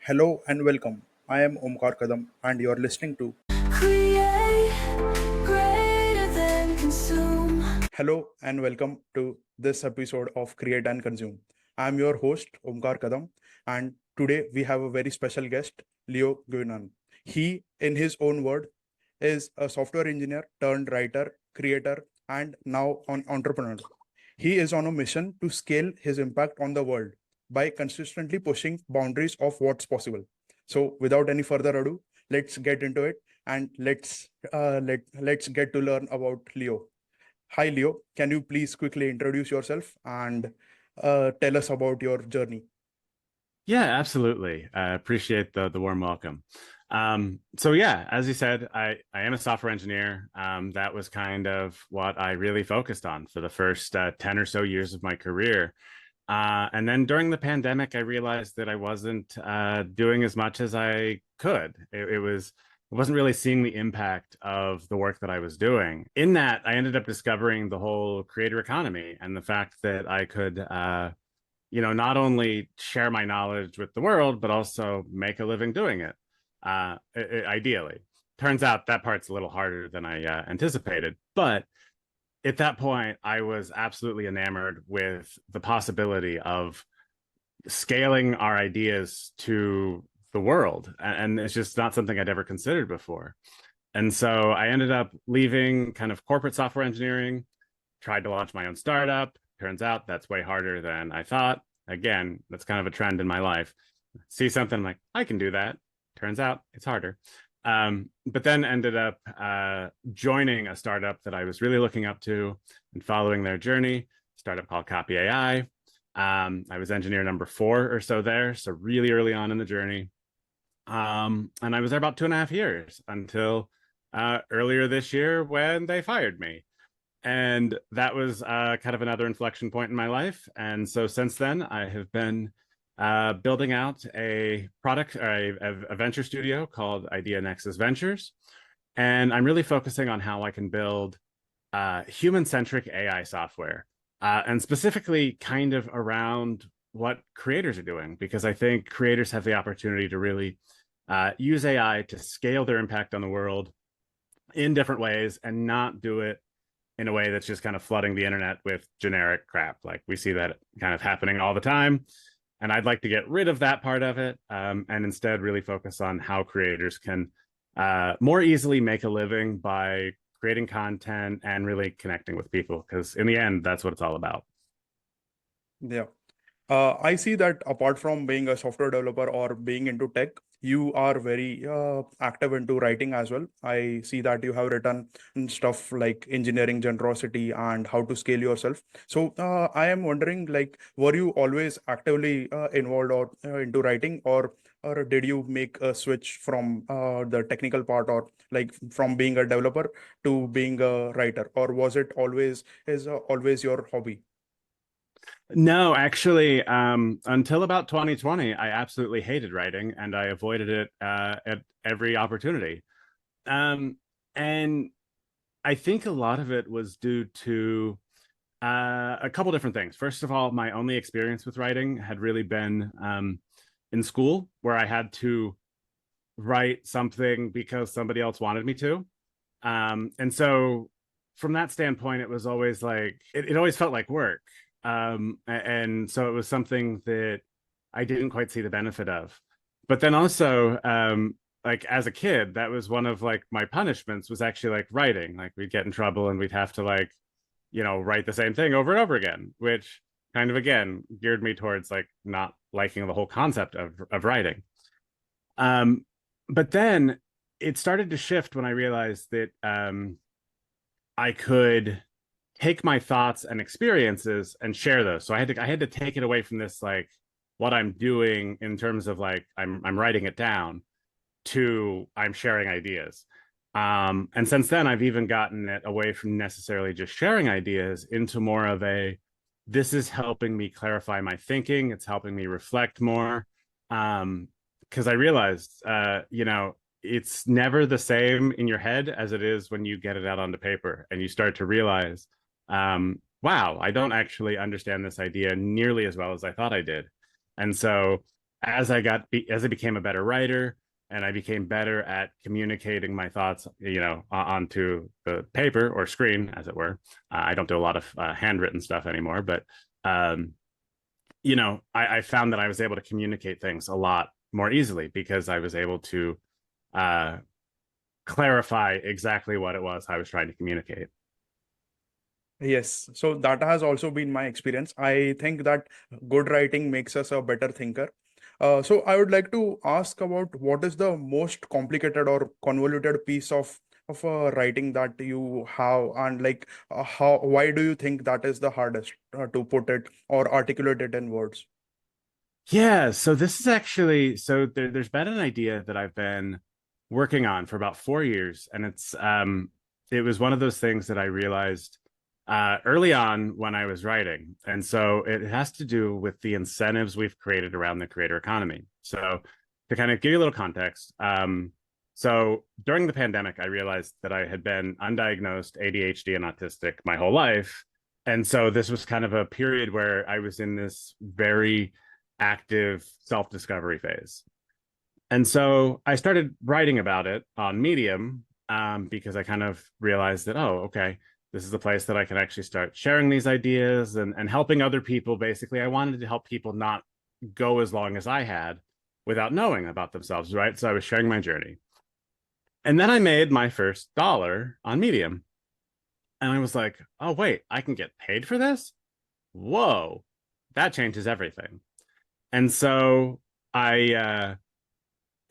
Hello and welcome. I am Omkar Kadam and you are listening to Create greater than consume. Hello and welcome to this episode of Create and Consume. I am your host Omkar Kadam and today we have a very special guest, Leo Guinan. He, in his own word, is a software engineer turned writer, creator, and now an entrepreneur. He is on a mission to scale his impact on the world by consistently pushing boundaries of what's possible. So, without any further ado, let's get into it and let's get to learn about Leo. Hi, Leo. Can you please quickly introduce yourself and tell us about your journey? Yeah, absolutely. I appreciate the warm welcome. So yeah, as you said, I am a software engineer. That was kind of what I really focused on for the first 10 or so years of my career. And then during the pandemic, I realized that I wasn't doing as much as I could. I wasn't really seeing the impact of the work that I was doing. In that, I ended up discovering the whole creator economy and the fact that I could not only share my knowledge with the world, but also make a living doing it, ideally. Turns out that part's a little harder than I anticipated. But at that point, I was absolutely enamored with the possibility of scaling our ideas to the world. And it's just not something I'd ever considered before. And so I ended up leaving kind of corporate software engineering, tried to launch my own startup. Turns out that's way harder than I thought. Again, that's kind of a trend in my life. See something, I'm like, I can do that. Turns out it's harder. But then ended up joining a startup that I was really looking up to and following their journey, startup called Copy AI. I was engineer number 4 or so there, so really early on in the journey. And I was there about 2.5 years until earlier this year when they fired me. And that was kind of another inflection point in my life. And so since then, I have been building out a product, or a venture studio called Idea Nexus Ventures. And I'm really focusing on how I can build human-centric AI software, and specifically kind of around what creators are doing, because I think creators have the opportunity to really use AI to scale their impact on the world in different ways and not do it in a way that's just kind of flooding the internet with generic crap. Like we see that kind of happening all the time. And I'd like to get rid of that part of it, and instead really focus on how creators can more easily make a living by creating content and really connecting with people. Because in the end, that's what it's all about. Yeah. I see that apart from being a software developer or being into tech, you are very active into writing as well. I see that you have written stuff like engineering generosity and how to scale yourself. So I am wondering, like, were you always actively involved or into writing, or did you make a switch from the technical part, or like from being a developer to being a writer, or was it always your hobby? No, actually, until about 2020, I absolutely hated writing and I avoided it at every opportunity. Um, and I think a lot of it was due to a couple different things. First of all, my only experience with writing had really been in school, where I had to write something because somebody else wanted me to. And so from that standpoint, it was always like, it always felt like work. And so it was something that I didn't quite see the benefit of. But then also, like as a kid, that was one of like my punishments, was actually like writing. Like we'd get in trouble and we'd have to like, write the same thing over and over again, which kind of again geared me towards like not liking the whole concept of writing. But then it started to shift when I realized that I could take my thoughts and experiences and share those. So I had to take it away from this like what I'm doing in terms of like I'm writing it down, to I'm sharing ideas. And since then, I've even gotten it away from necessarily just sharing ideas into more of this is helping me clarify my thinking. It's helping me reflect more. Because I realized, it's never the same in your head as it is when you get it out onto paper and you start to realize, wow, I don't actually understand this idea nearly as well as I thought I did. And so as I became a better writer and I became better at communicating my thoughts, onto the paper or screen, as it were. I don't do a lot of handwritten stuff anymore, but I found that I was able to communicate things a lot more easily because I was able to uh, clarify exactly what it was I was trying to communicate. Yes, so that has also been my experience. I think that good writing makes us a better thinker. So I would like to ask about what is the most complicated or convoluted piece of writing that you have, and like how why do you think that is the hardest to put it or articulate it in words? Yeah, so this is actually there's been an idea that I've been working on for about 4 years, and it was one of those things that I realized early on when I was writing, and so it has to do with the incentives we've created around the creator economy. So to kind of give you a little context, so during the pandemic, I realized that I had been undiagnosed ADHD and autistic my whole life, and so this was kind of a period where I was in this very active self-discovery phase. And so I started writing about it on Medium because I kind of realized that, oh, okay, this is the place that I can actually start sharing these ideas and helping other people. Basically, I wanted to help people not go as long as I had without knowing about themselves, right? So I was sharing my journey. And then I made my first dollar on Medium. And I was like, oh, wait, I can get paid for this? Whoa, that changes everything. And so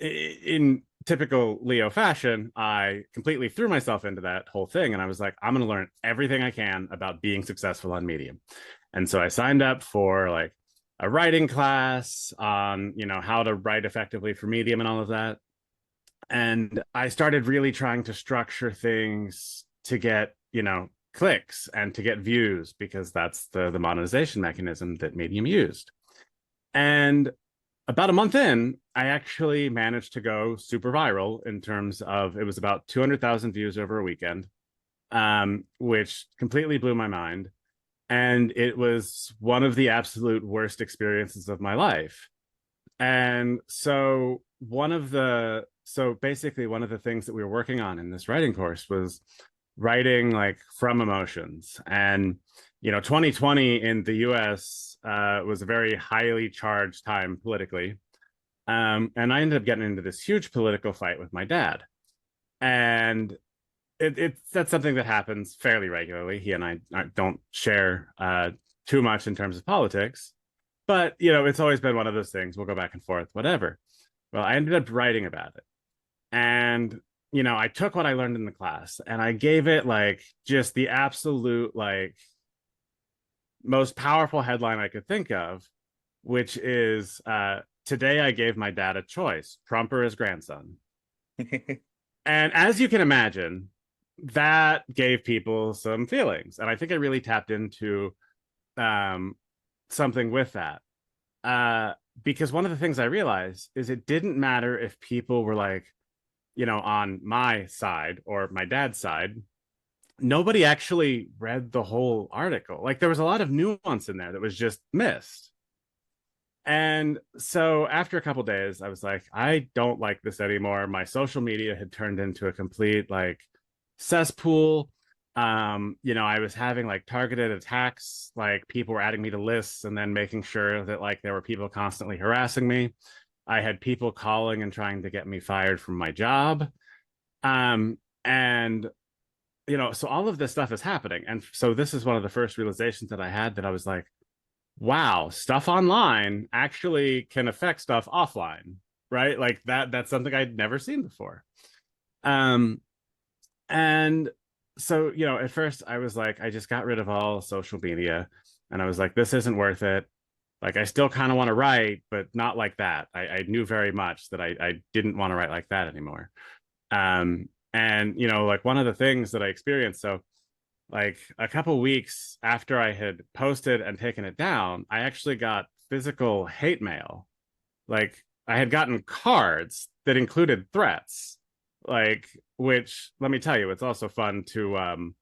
in typical Leo fashion, I completely threw myself into that whole thing. And I was like, I'm going to learn everything I can about being successful on Medium. And so I signed up for like a writing class on, how to write effectively for Medium and all of that. And I started really trying to structure things to get, clicks and to get views, because that's the monetization mechanism that Medium used. And about a month in, I actually managed to go super viral in terms of it was about 200,000 views over a weekend, which completely blew my mind. And it was one of the absolute worst experiences of my life. And so basically one of the things that we were working on in this writing course was writing like from emotions. And 2020 in the US was a very highly charged time politically. And I ended up getting into this huge political fight with my dad. And that's something that happens fairly regularly. He and I don't share too much in terms of politics, but it's always been one of those things. We'll go back and forth, whatever. Well, I ended up writing about it. And I took what I learned in the class and I gave it like just the absolute like most powerful headline I could think of, which is today I gave my dad a choice, Trump or his grandson. And as you can imagine, that gave people some feelings. And I think I really tapped into something with that. Because one of the things I realized is it didn't matter if people were like, on my side or my dad's side. Nobody actually read the whole article. Like there was a lot of nuance in there that was just missed. And so after a couple days, I was like, I don't like this anymore. My social media had turned into a complete like cesspool. I was having like targeted attacks, like people were adding me to lists and then making sure that like there were people constantly harassing me. I had people calling and trying to get me fired from my job. And so all of this stuff is happening. And so this is one of the first realizations that I had, that I was like, wow, stuff online actually can affect stuff offline, right? Like that's something I'd never seen before. And so, at first I was like, I just got rid of all social media and I was like, this isn't worth it. Like, I still kind of want to write, but not like that. I knew very much that I didn't want to write like that anymore. And, like one of the things that I experienced, so like a couple weeks after I had posted and taken it down, I actually got physical hate mail. Like I had gotten cards that included threats, like, which let me tell you, it's also fun to,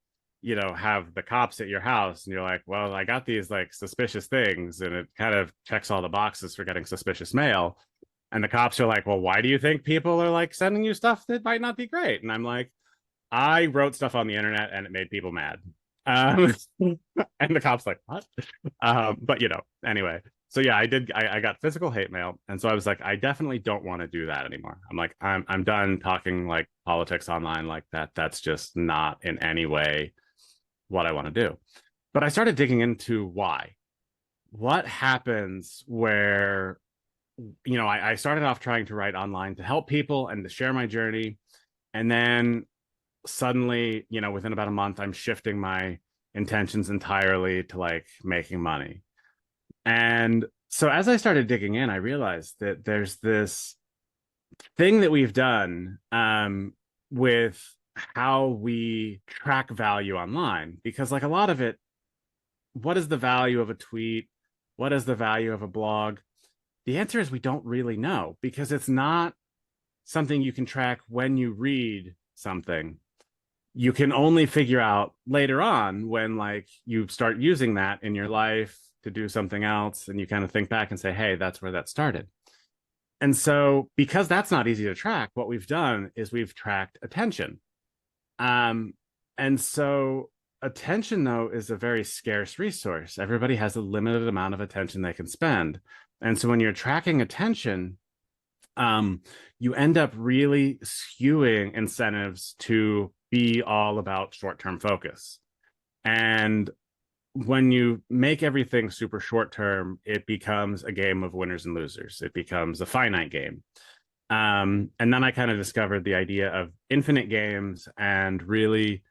have the cops at your house and you're like, well, I got these like suspicious things and it kind of checks all the boxes for getting suspicious mail. And the cops are like, well, why do you think people are like sending you stuff that might not be great? And I'm like, I wrote stuff on the internet and it made people mad. Um, and the cops like, what? But anyway. So yeah, I got physical hate mail. And so I was like, I definitely don't want to do that anymore. I'm like, I'm done talking like politics online like that. That's just not in any way what I want to do. But I started digging into why. What happens where, I started off trying to write online to help people and to share my journey. And then suddenly, within about a month, I'm shifting my intentions entirely to like making money. And so as I started digging in, I realized that there's this thing that we've done with how we track value online, because like a lot of it, what is the value of a tweet? What is the value of a blog? The answer is we don't really know, because it's not something you can track when you read something. You can only figure out later on when like you start using that in your life to do something else, and you kind of think back and say, hey, that's where that started. And so because that's not easy to track, what we've done is we've tracked attention. And so attention, though, is a very scarce resource. Everybody has a limited amount of attention they can spend. And so when you're tracking attention, you end up really skewing incentives to be all about short-term focus. And when you make everything super short-term, it becomes a game of winners and losers. It becomes a finite game. And then I kind of discovered the idea of infinite games and really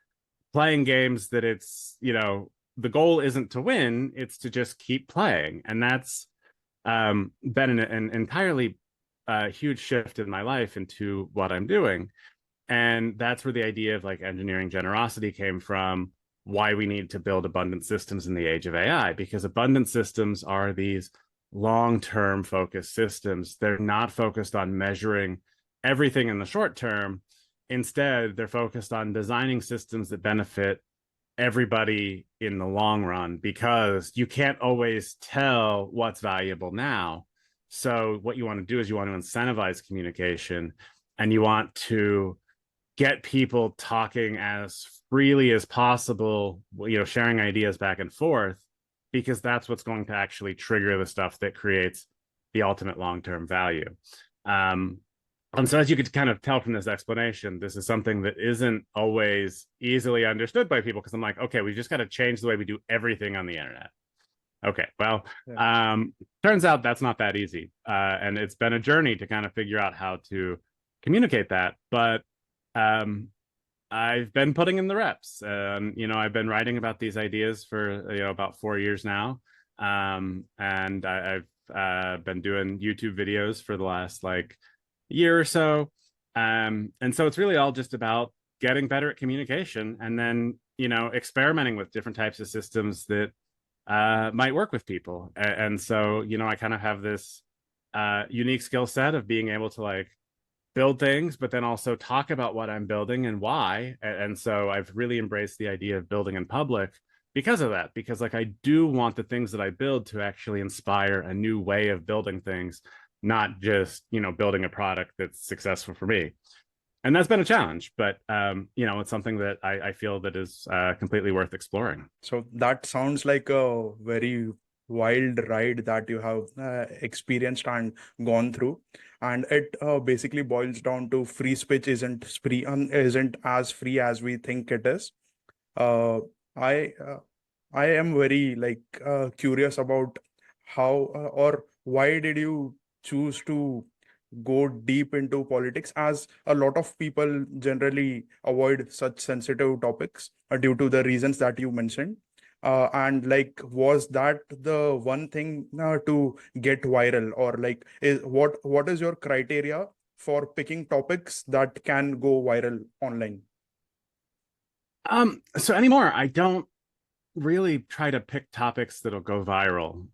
playing games that it's, the goal isn't to win, it's to just keep playing. And that's been an entirely huge shift in my life into what I'm doing. And that's where the idea of like engineering generosity came from, why we need to build abundant systems in the age of AI, because abundant systems are these long-term focused systems. They're not focused on measuring everything in the short term. Instead, they're focused on designing systems that benefit everybody in the long run, because you can't always tell what's valuable now. So what you want to do is you want to incentivize communication, and you want to get people talking as freely as possible, sharing ideas back and forth, because that's what's going to actually trigger the stuff that creates the ultimate long-term value. And so as you could kind of tell from this explanation, this is something that isn't always easily understood by people, because I'm like, okay, we just got to change the way we do everything on the internet. Okay, well, yeah. Turns out that's not that easy. And it's been a journey to kind of figure out how to communicate that. But I've been putting in the reps. I've been writing about these ideas for about 4 years now. And I've been doing YouTube videos for the last like year or so. And so it's really all just about getting better at communication, and then, experimenting with different types of systems that might work with people. And so, I kind of have this unique skill set of being able to like build things, but then also talk about what I'm building and why. And so I've really embraced the idea of building in public because of that, because like I do want the things that I build to actually inspire a new way of building things, not just, building a product that's successful for me. And that's been a challenge, but it's something that I feel that is completely worth exploring. So that sounds like a very wild ride that you have experienced and gone through, and it basically boils down to free speech isn't as free as we think it is. I am very curious about how or why did you choose to go deep into politics, as a lot of people generally avoid such sensitive topics due to the reasons that you mentioned. And was that the one thing to get viral, or what is your criteria for picking topics that can go viral online? So anymore, I don't really try to pick topics that'll go viral.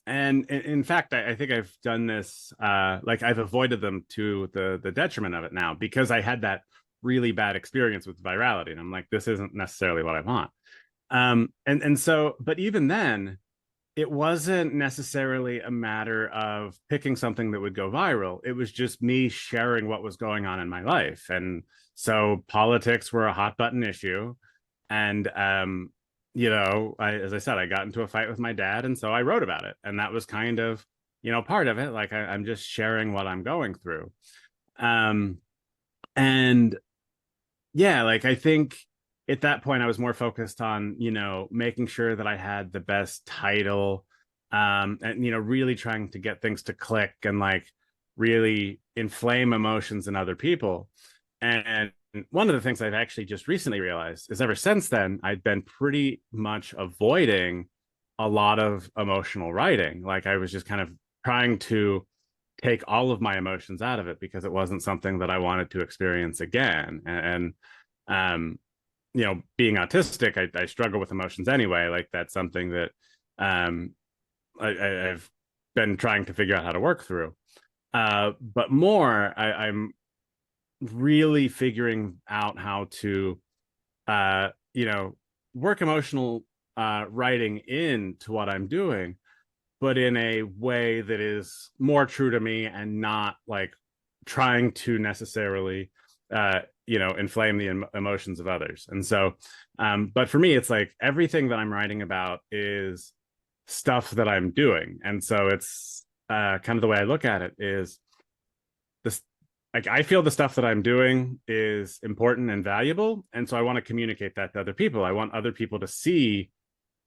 And in fact, I think I've done this, I've avoided them to the detriment of it now, because I had that really bad experience with virality. And I'm like, this isn't necessarily what I want. And so, but even then, it wasn't necessarily a matter of picking something that would go viral. It was just me sharing what was going on in my life. And so politics were a hot button issue. And, as I said, I got into a fight with my dad. And so I wrote about it. And that was kind of, part of it. Like I'm just sharing what I'm going through. And yeah, like I think at that point I was more focused on, making sure that I had the best title, and, really trying to get things to click and like really inflame emotions in other people. And one of the things I've actually just recently realized is ever since then, I've been pretty much avoiding a lot of emotional writing. Like I was just kind of trying to take all of my emotions out of it because it wasn't something that I wanted to experience again. And being autistic, I struggle with emotions anyway. Like that's something that I've been trying to figure out how to work through. But more, I'm really figuring out how to, work emotional writing into what I'm doing, but in a way that is more true to me and not like trying to necessarily, inflame the emotions of others. And so, but for me, it's like everything that I'm writing about is stuff that I'm doing. And so it's kind of the way I look at it is this, like I feel the stuff that I'm doing is important and valuable. And so I want to communicate that to other people. I want other people to see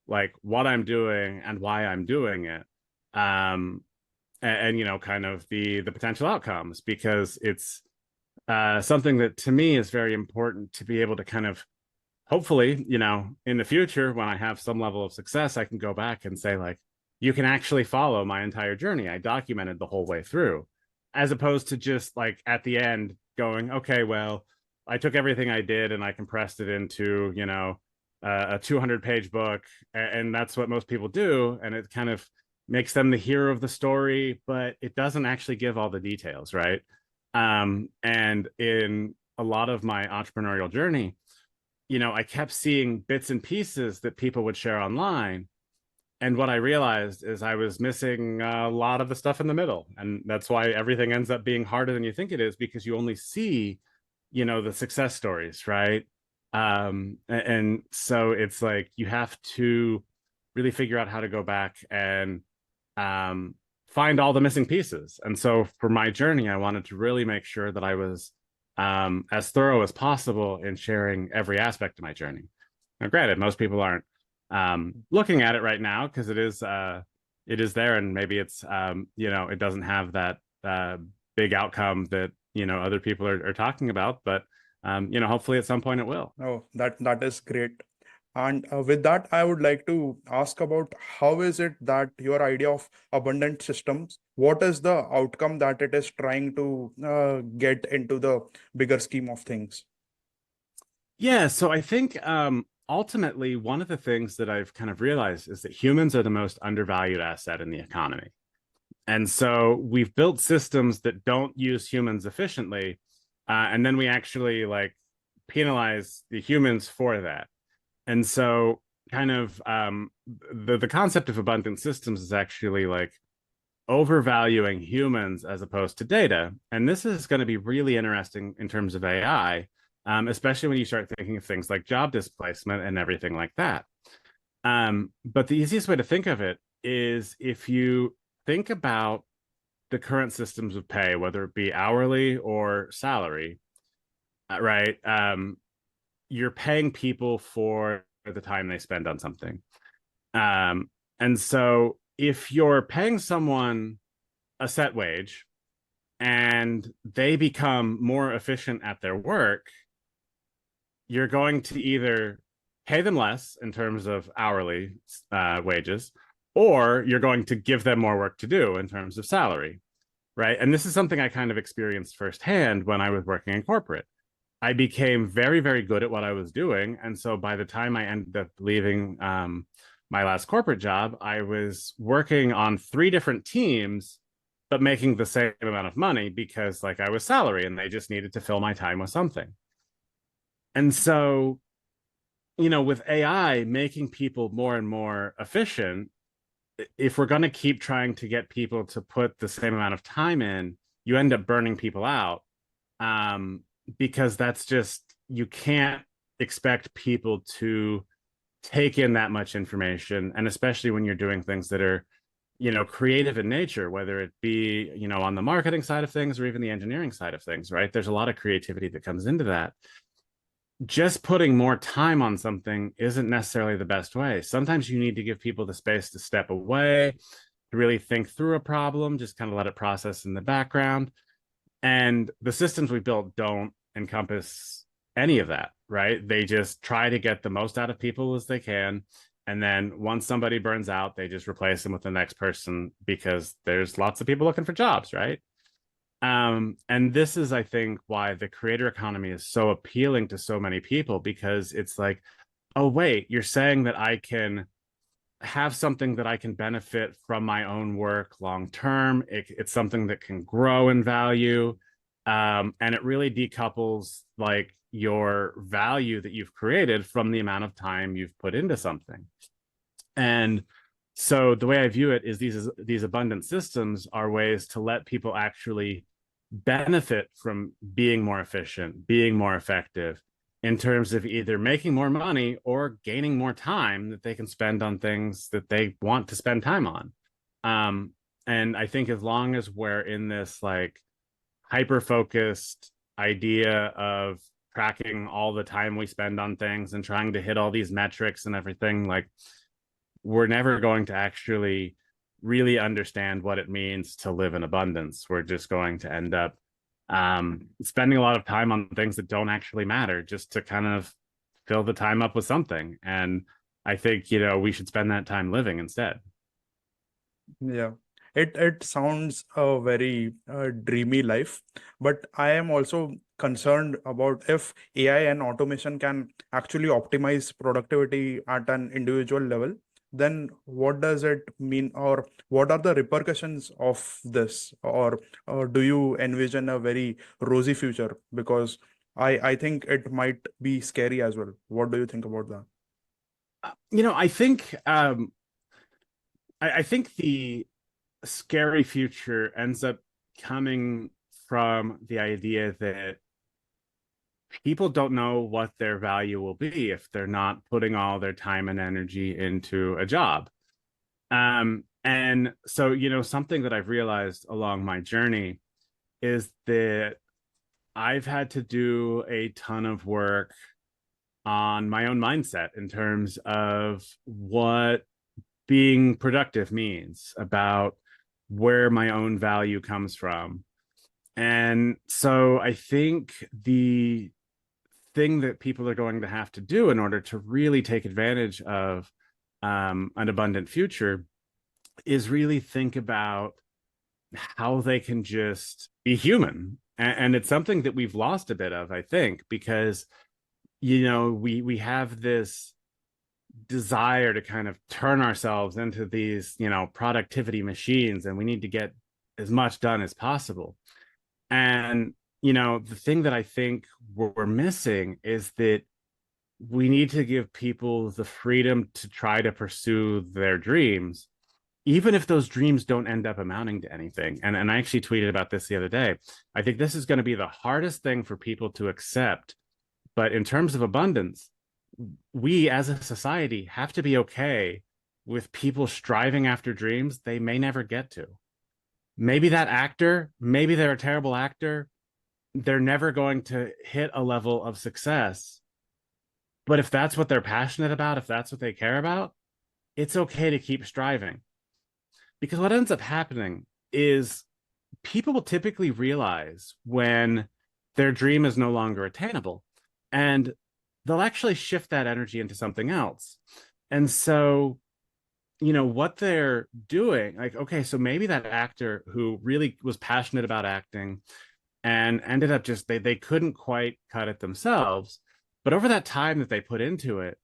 like what I'm doing and why I'm doing it. And kind of the potential outcomes, because it's something that to me is very important to be able to kind of hopefully, in the future, when I have some level of success, I can go back and say like, you can actually follow my entire journey. I documented the whole way through, as opposed to just like at the end going, okay, well, I took everything I did and I compressed it into, a 200-page book. And that's what most people do. And it kind of makes them the hero of the story, but it doesn't actually give all the details, right? And in a lot of my entrepreneurial journey, I kept seeing bits and pieces that people would share online. And what I realized is I was missing a lot of the stuff in the middle. And that's why everything ends up being harder than you think it is, because you only see, the success stories, right? And so it's like you have to really figure out how to go back and find all the missing pieces. And so for my journey, I wanted to really make sure that I was as thorough as possible in sharing every aspect of my journey. Now, granted, most people aren't looking at it right now because it is there, and maybe it's it doesn't have that big outcome that other people are talking about, but hopefully at some point it will. Oh, that is great. And with that, I would like to ask about how is it that your idea of abundant systems, what is the outcome that it is trying to get into the bigger scheme of things? Yeah, so I think ultimately one of the things that I've kind of realized is that humans are the most undervalued asset in the economy. And so we've built systems that don't use humans efficiently, and then we actually like penalize the humans for that. And so kind of the concept of abundant systems is actually like overvaluing humans as opposed to data. And this is going to be really interesting in terms of AI, especially when you start thinking of things like job displacement and everything like that. But the easiest way to think of it is if you think about the current systems of pay, whether it be hourly or salary, right? You're paying people for the time they spend on something. And so if you're paying someone a set wage and they become more efficient at their work, you're going to either pay them less in terms of hourly wages, or you're going to give them more work to do in terms of salary, right? And this is something I kind of experienced firsthand when I was working in corporate. I became very, very good at what I was doing. And so by the time I ended up leaving my last corporate job, I was working on 3 different teams, but making the same amount of money because like I was salary and they just needed to fill my time with something. And so, with AI making people more and more efficient, if we're going to keep trying to get people to put the same amount of time in, you end up burning people out, because that's just, you can't expect people to take in that much information. And especially when you're doing things that are, creative in nature, whether it be, on the marketing side of things or even the engineering side of things, right? There's a lot of creativity that comes into that. Just putting more time on something isn't necessarily the best way. Sometimes you need to give people the space to step away, to really think through a problem, just kind of let it process in the background. And the systems we built don't encompass any of that, right? They just try to get the most out of people as they can. And then once somebody burns out, they just replace them with the next person because there's lots of people looking for jobs, right? And this is, I think, why the creator economy is so appealing to so many people, because it's like, oh, wait, you're saying that I can have something that I can benefit from my own work long term. It's something that can grow in value. And it really decouples like your value that you've created from the amount of time you've put into something. And so the way I view it is these abundant systems are ways to let people actually benefit from being more efficient, being more effective in terms of either making more money or gaining more time that they can spend on things that they want to spend time on. And I think as long as we're in this like hyper-focused idea of tracking all the time we spend on things and trying to hit all these metrics and everything, like we're never going to actually really understand what it means to live in abundance. We're just going to end up spending a lot of time on things that don't actually matter just to kind of fill the time up with something. And I think, we should spend that time living instead. Yeah, it sounds a very dreamy life, but I am also concerned about if AI and automation can actually optimize productivity at an individual level, then what does it mean, or what are the repercussions of this, or do you envision a very rosy future? Because I think it might be scary as well. What do you think about that? I think I think the scary future ends up coming from the idea that people don't know what their value will be if they're not putting all their time and energy into a job. And so, something that I've realized along my journey is that I've had to do a ton of work on my own mindset in terms of what being productive means, about where my own value comes from. And so I think the thing that people are going to have to do in order to really take advantage of an abundant future is really think about how they can just be human. And it's something that we've lost a bit of, I think, because, we have this desire to kind of turn ourselves into these, productivity machines, and we need to get as much done as possible. And, the thing that I think we're missing is that we need to give people the freedom to try to pursue their dreams, even if those dreams don't end up amounting to anything. And I actually tweeted about this the other day. I think this is going to be the hardest thing for people to accept. But in terms of abundance, we as a society have to be okay with people striving after dreams they may never get to. Maybe that actor, maybe they're a terrible actor, they're never going to hit a level of success. But if that's what they're passionate about, if that's what they care about, it's okay to keep striving. Because what ends up happening is people will typically realize when their dream is no longer attainable, and they'll actually shift that energy into something else. And so, what they're doing, like, okay, so maybe that actor who really was passionate about acting and ended up just, they couldn't quite cut it themselves. But over that time that they put into it,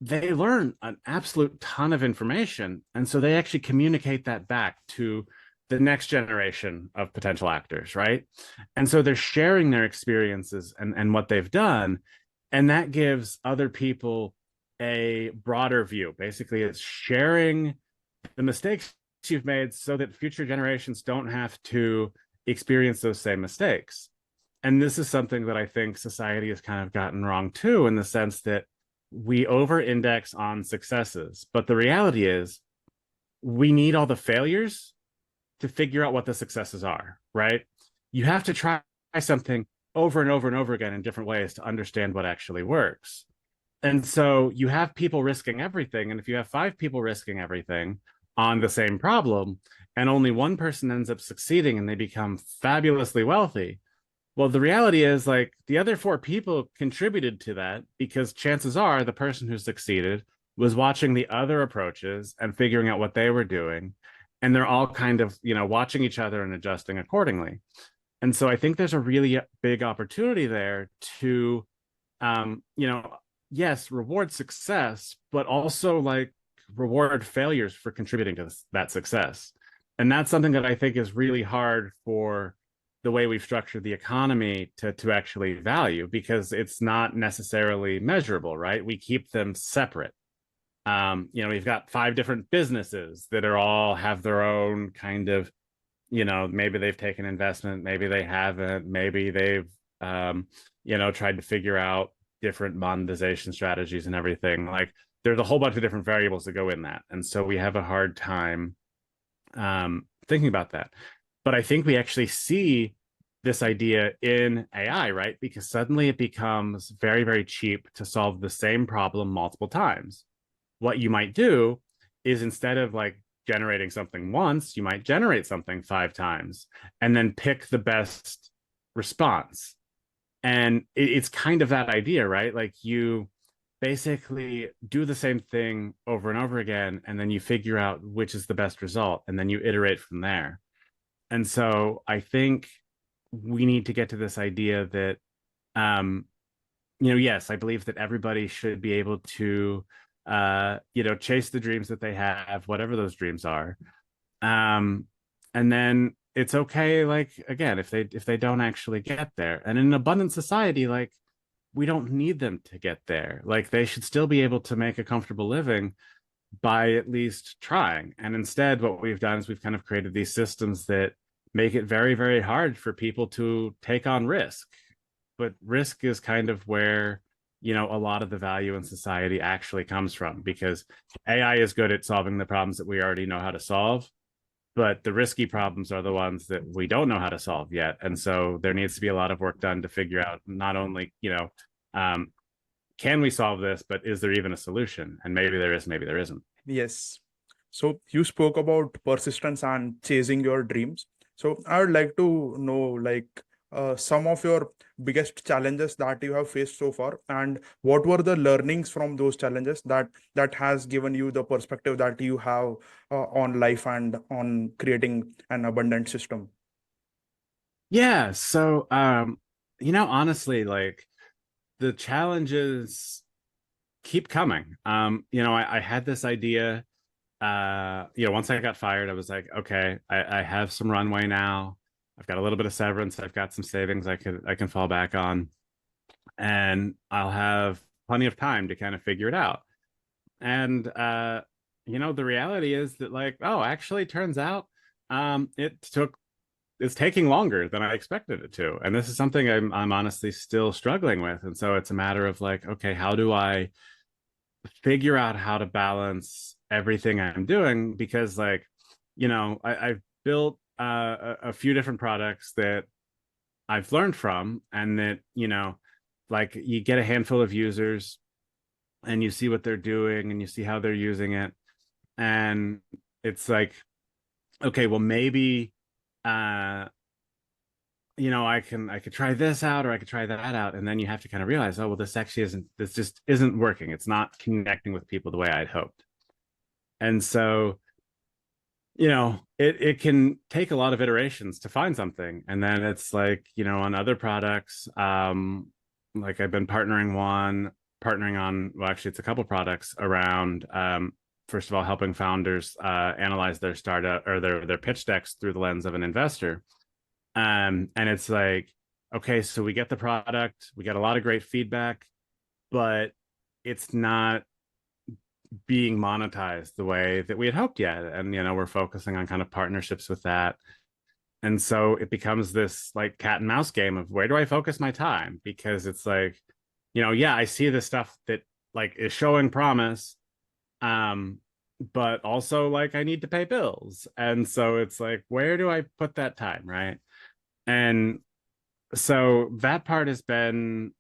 they learn an absolute ton of information. And so they actually communicate that back to the next generation of potential actors, right? And so they're sharing their experiences and what they've done. And that gives other people a broader view. Basically, it's sharing the mistakes you've made so that future generations don't have to experience those same mistakes. And this is something that I think society has kind of gotten wrong too, in the sense that we over index on successes. But the reality is, we need all the failures to figure out what the successes are, right? You have to try something over and over and over again in different ways to understand what actually works. And so you have people risking everything. And if you have 5 people risking everything on the same problem, and only one person ends up succeeding and they become fabulously wealthy, well, the reality is, like, the other 4 people contributed to that, because chances are the person who succeeded was watching the other approaches and figuring out what they were doing. And they're all kind of, watching each other and adjusting accordingly. And so I think there's a really big opportunity there to, yes, reward success, but also like reward failures for contributing to that success. And that's something that I think is really hard for the way we've structured the economy to actually value, because it's not necessarily measurable, right? We keep them separate. We've got 5 different businesses that are all have their own kind of, maybe they've taken investment, maybe they haven't, maybe they've, tried to figure out different monetization strategies and everything. Like, there's a whole bunch of different variables that go in that. And so we have a hard time thinking about that. But I think we actually see this idea in AI, right? Because suddenly it becomes very, very cheap to solve the same problem multiple times. What you might do is, instead of like generating something once, you might generate something 5 times and then pick the best response. And it's kind of that idea, right? Like, you basically do the same thing over and over again, and then you figure out which is the best result, and then you iterate from there. And so I think we need to get to this idea that, yes, I believe that everybody should be able to, chase the dreams that they have, whatever those dreams are. And then it's okay, like, again, if they don't actually get there. And in an abundant society, like, we don't need them to get there. Like, they should still be able to make a comfortable living by at least trying. And instead, what we've done is we've kind of created these systems that make it very, very hard for people to take on risk. But risk is kind of where, a lot of the value in society actually comes from, because AI is good at solving the problems that we already know how to solve. But the risky problems are the ones that we don't know how to solve yet. And so there needs to be a lot of work done to figure out not only, can we solve this, but is there even a solution? And maybe there is, maybe there isn't. Yes. So you spoke about persistence and chasing your dreams. So I would like to know, like, some of your biggest challenges that you have faced so far, and what were the learnings from those challenges that has given you the perspective that you have on life and on creating an abundant system. Yeah. So, honestly, like, the challenges keep coming. I had this idea, once I got fired, I was like, okay, I have some runway now. I've got a little bit of severance. I've got some savings I can fall back on, and I'll have plenty of time to kind of figure it out. And the reality is that, like, actually, turns out it's taking longer than I expected it to. And this is something I'm honestly still struggling with. And so it's a matter of like, okay, how do I figure out how to balance everything I'm doing? Because, like, I've built a few different products that I've learned from, and that, like, you get a handful of users and you see what they're doing and you see how they're using it. And it's like, okay, well, maybe, I could try this out, or I could try that out. And then you have to kind of realize, oh, well, this just isn't working. It's not connecting with people the way I'd hoped. And so, it can take a lot of iterations to find something. And then it's like, on other products, like, I've been partnering on, well, actually, it's a couple products around, first of all, helping founders analyze their startup or their pitch decks through the lens of an investor. And it's like, okay, so we get the product, we get a lot of great feedback. but it's not being monetized the way that we had hoped yet. And, we're focusing on kind of partnerships with that. And so it becomes this like cat and mouse game of where do I focus my time? Because it's like, yeah, I see the stuff that like is showing promise. But also like I need to pay bills. And so it's like, where do I put that time? Right. And so that part has been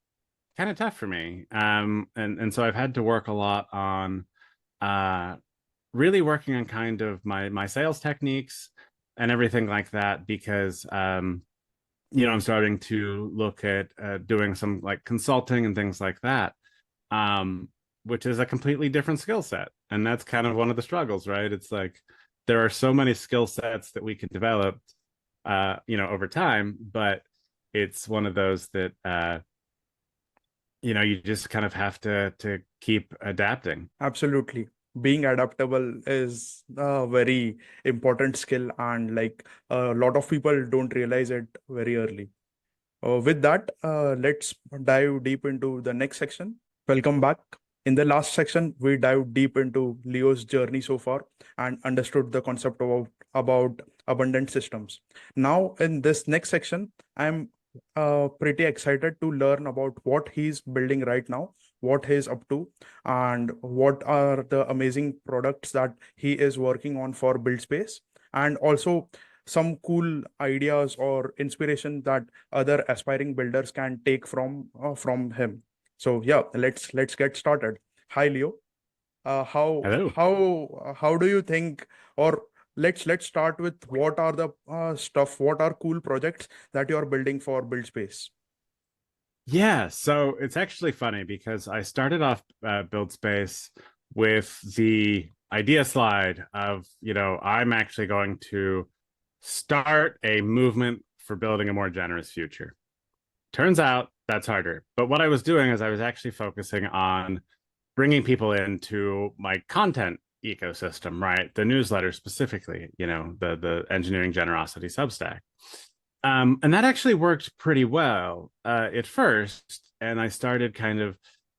kind of tough for me. And so I've had to work a lot on uh really working on kind of my sales techniques and everything like that because I'm starting to look at doing some like consulting and things like that, um, which is a completely different skill set. And that's kind of one of the struggles, right? It's like there are so many skill sets that we can develop, over time, but it's one of those that you just kind of have to keep adapting. Absolutely. Being adaptable is a very important skill, and like a lot of people don't realize it very early. With that, let's dive deep into the next section. Welcome back. In the last section, we dived deep into Leo's journey so far and understood the concept about abundant systems. Now, in this next section, I'm pretty excited to learn about what he's building right now, what he's up to, and what are the amazing products that he is working on for Build Space, and also some cool ideas or inspiration that other aspiring builders can take from him. So yeah, let's get started. Hi Leo. Hello. How do you think, or let's start with what are the what are cool projects that you are building for Build Space? Yeah, so it's actually funny because I started off Build Space with the idea slide of, I'm actually going to start a movement for building a more generous future. Turns out that's harder. But what I was doing is I was actually focusing on bringing people into my content ecosystem, right? The newsletter specifically, the engineering generosity Substack. And that actually worked pretty well at first. And I started kind of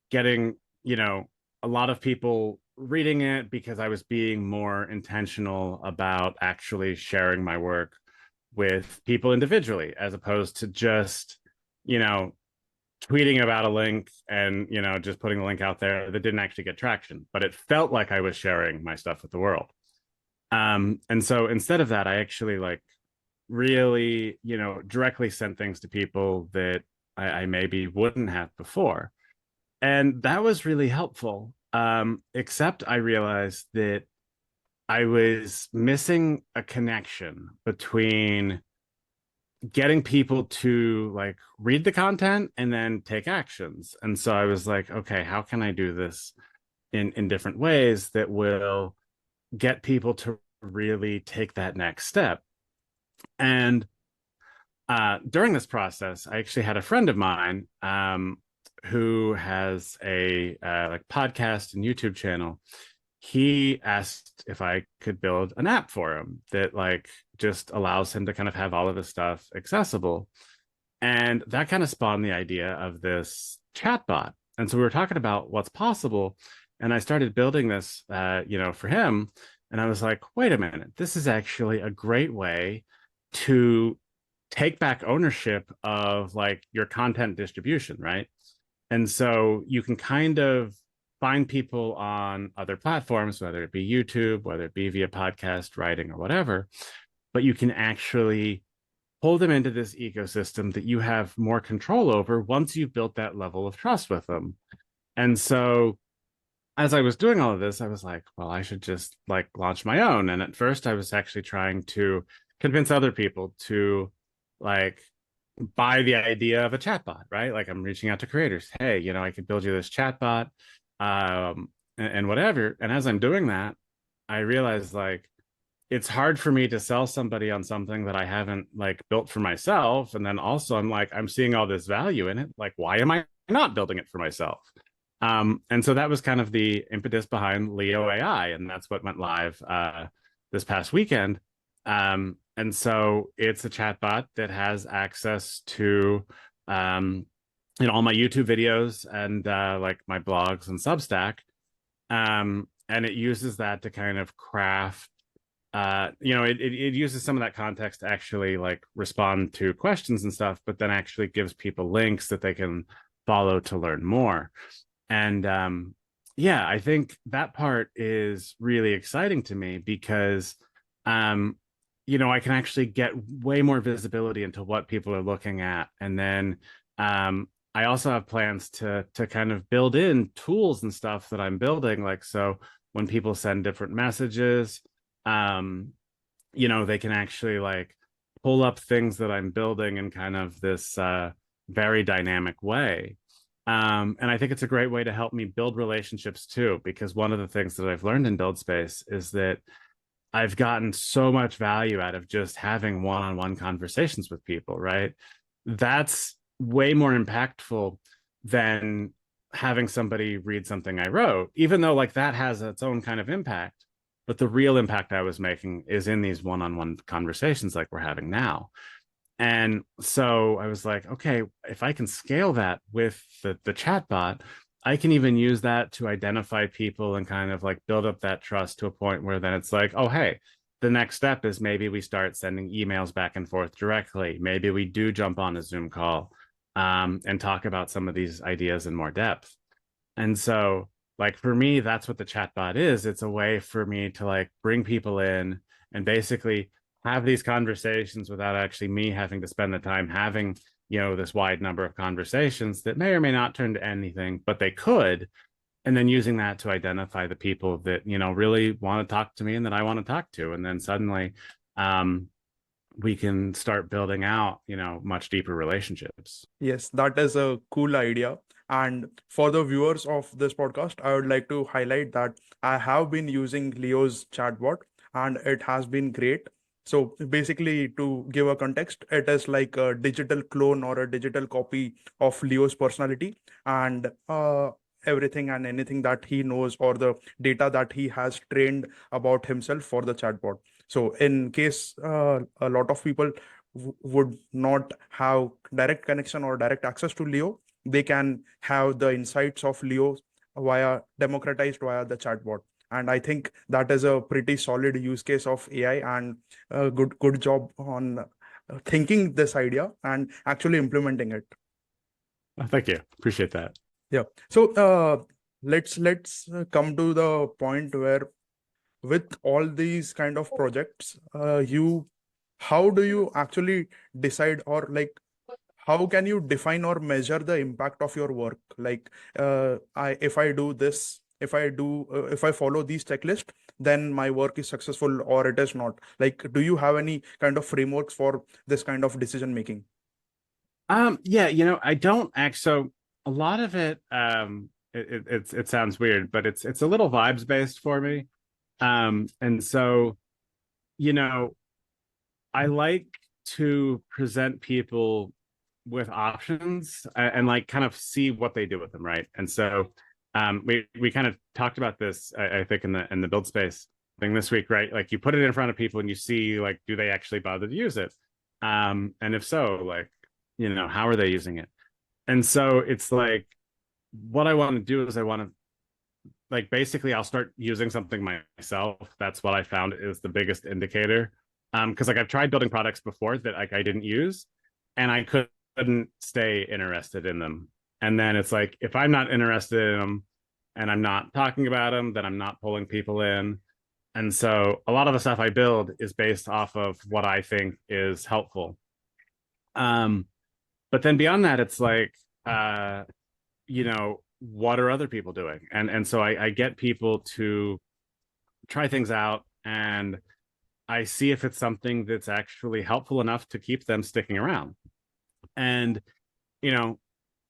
getting, a lot of people reading it because I was being more intentional about actually sharing my work with people individually, as opposed to just, tweeting about a link and, just putting the link out there that didn't actually get traction. But it felt like I was sharing my stuff with the world. And so instead of that, I actually like really, directly sent things to people that I maybe wouldn't have before. And that was really helpful. Except I realized that I was missing a connection between getting people to like read the content and then take actions. And so I was like, okay, how can I do this in different ways that will get people to really take that next step? And during this process, I actually had a friend of mine who has a like podcast and YouTube channel. He asked if I could build an app for him that like just allows him to kind of have all of his stuff accessible. And that kind of spawned the idea of this chatbot. And so we were talking about what's possible. And I started building this, for him. And I was like, wait a minute, this is actually a great way to take back ownership of like your content distribution, right? And so you can kind of find people on other platforms, whether it be YouTube, whether it be via podcast, writing, or whatever, but you can actually pull them into this ecosystem that you have more control over once you've built that level of trust with them. And so as I was doing all of this, I was like, well, I should just like launch my own. And at first I was actually trying to convince other people to like buy the idea of a chatbot, right? Like I'm reaching out to creators. Hey, I could build you this chatbot, and whatever. And as I'm doing that, I realized like it's hard for me to sell somebody on something that I haven't like built for myself. And then also I'm like, I'm seeing all this value in it. Like, why am I not building it for myself? And so that was kind of the impetus behind Leo AI. And that's what went live this past weekend. And so it's a chatbot that has access to all my YouTube videos and like my blogs and Substack. And it uses that to kind of craft, it uses some of that context to actually like respond to questions and stuff, but then actually gives people links that they can follow to learn more. And yeah, I think that part is really exciting to me because I can actually get way more visibility into what people are looking at. And then I also have plans to kind of build in tools and stuff that I'm building. Like, so when people send different messages, they can actually like pull up things that I'm building in kind of this very dynamic way. And I think it's a great way to help me build relationships too, because one of the things that I've learned in Build Space is that I've gotten so much value out of just having one-on-one conversations with people, right? That's way more impactful than having somebody read something I wrote, even though like that has its own kind of impact. But the real impact I was making is in these one-on-one conversations like we're having now. And so I was like, okay, if I can scale that with the chatbot, I can even use that to identify people and kind of like build up that trust to a point where then it's like, oh, hey, the next step is maybe we start sending emails back and forth directly. Maybe we do jump on a Zoom call and talk about some of these ideas in more depth. And so, like, for me, that's what the chatbot is. It's a way for me to like bring people in and basically have these conversations without actually me having to spend the time having, this wide number of conversations that may or may not turn to anything, but they could. And then using that to identify the people that, really want to talk to me and that I want to talk to. And then suddenly, we can start building out, much deeper relationships. Yes, that is a cool idea. And for the viewers of this podcast, I would like to highlight that I have been using Leo's chatbot and it has been great. So basically, to give a context, it is like a digital clone or a digital copy of Leo's personality and everything and anything that he knows or the data that he has trained about himself for the chatbot. So in case a lot of people would not have direct connection or direct access to Leo, they can have the insights of Leo democratized via the chatbot. And I think that is a pretty solid use case of AI and a good job on thinking this idea and actually implementing it. Oh, thank you. Appreciate that. Yeah. So let's come to the point where with all these kind of projects, how do you actually decide or like how can you define or measure the impact of your work? Like, if I do this, if I follow these checklist, then my work is successful or it is not. Like, do you have any kind of frameworks for this kind of decision making? Yeah, I don't act so a lot of it, it sounds weird, but it's a little vibes based for me. And so, I like to present people with options and like kind of see what they do with them, right? And so we kind of talked about this, I think, in the build space thing this week, right? Like you put it in front of people and you see like, do they actually bother to use it? And if so, like, how are they using it? And so it's like, what I want to do is I want to like basically I'll start using something myself. That's what I found is the biggest indicator. Because like I've tried building products before that like I didn't use and I couldn't stay interested in them. And then it's like if I'm not interested in them and I'm not talking about them, then I'm not pulling people in. And so a lot of the stuff I build is based off of what I think is helpful. But then beyond that, it's like what are other people doing? And so I get people to try things out and I see if it's something that's actually helpful enough to keep them sticking around. And,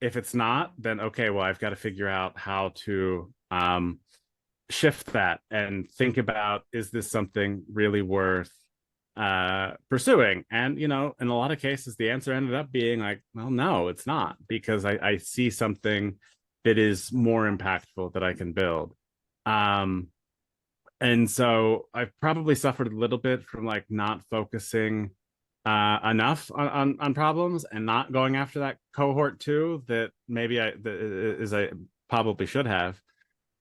if it's not, then okay, well, I've got to figure out how to shift that and think about, is this something really worth pursuing? And, in a lot of cases, the answer ended up being like, well, no, it's not, because I see something that is more impactful that I can build. And so I've probably suffered a little bit from like not focusing enough on problems and not going after that cohort two that maybe I probably should have.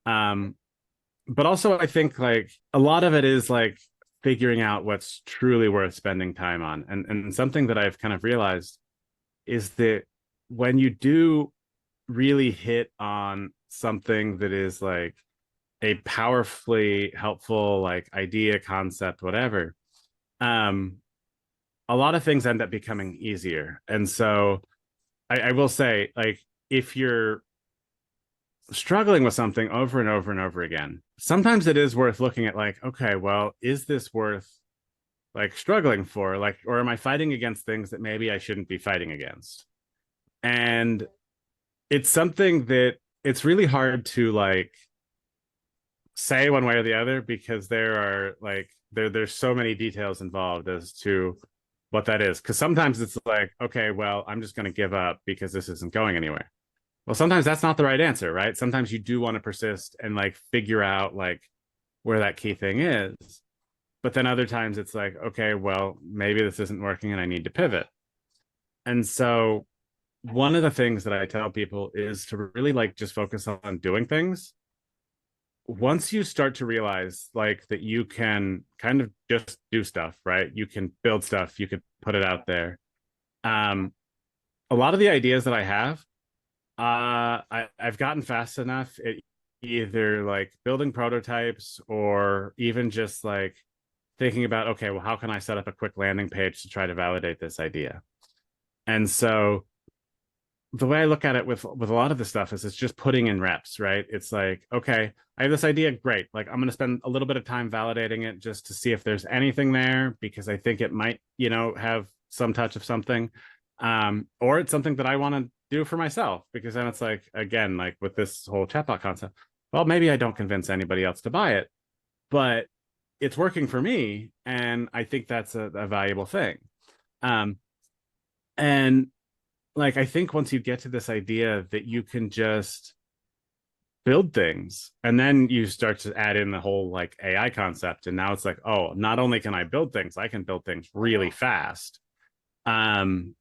But also I think like a lot of it is like figuring out what's truly worth spending time on. And something that I've kind of realized is that when you do really hit on something that is like a powerfully helpful like idea, concept, whatever, a lot of things end up becoming easier. And so I will say, like, if you're struggling with something over and over and over again, sometimes it is worth looking at like, okay, well, is this worth like struggling for? Like, or am I fighting against things that maybe I shouldn't be fighting against? And it's something that it's really hard to like say one way or the other because there are like there's so many details involved as to what that is. Because sometimes it's like, okay, well, I'm just going to give up because this isn't going anywhere. Well, sometimes that's not the right answer, right? Sometimes you do want to persist and like figure out like where that key thing is. But then other times it's like, okay, well, maybe this isn't working and I need to pivot. And so one of the things that I tell people is to really like just focus on doing things. Once you start to realize like that you can kind of just do stuff, right? You can build stuff, you can put it out there. A lot of the ideas that I have, I've gotten fast enough at either like building prototypes or even just like thinking about, okay, well, how can I set up a quick landing page to try to validate this idea? And so the way I look at it with a lot of the stuff is it's just putting in reps, right? It's like, okay, I have this idea, great. Like I'm going to spend a little bit of time validating it just to see if there's anything there because I think it might, you know, have some touch of something. Or it's something that I want to do for myself because then it's like, again, like with this whole chatbot concept, well, maybe I don't convince anybody else to buy it, but it's working for me. And I think that's a valuable thing. And like I think once you get to this idea that you can just build things and then you start to add in the whole like AI concept and now it's like, oh, not only can I build things, I can build things really fast. You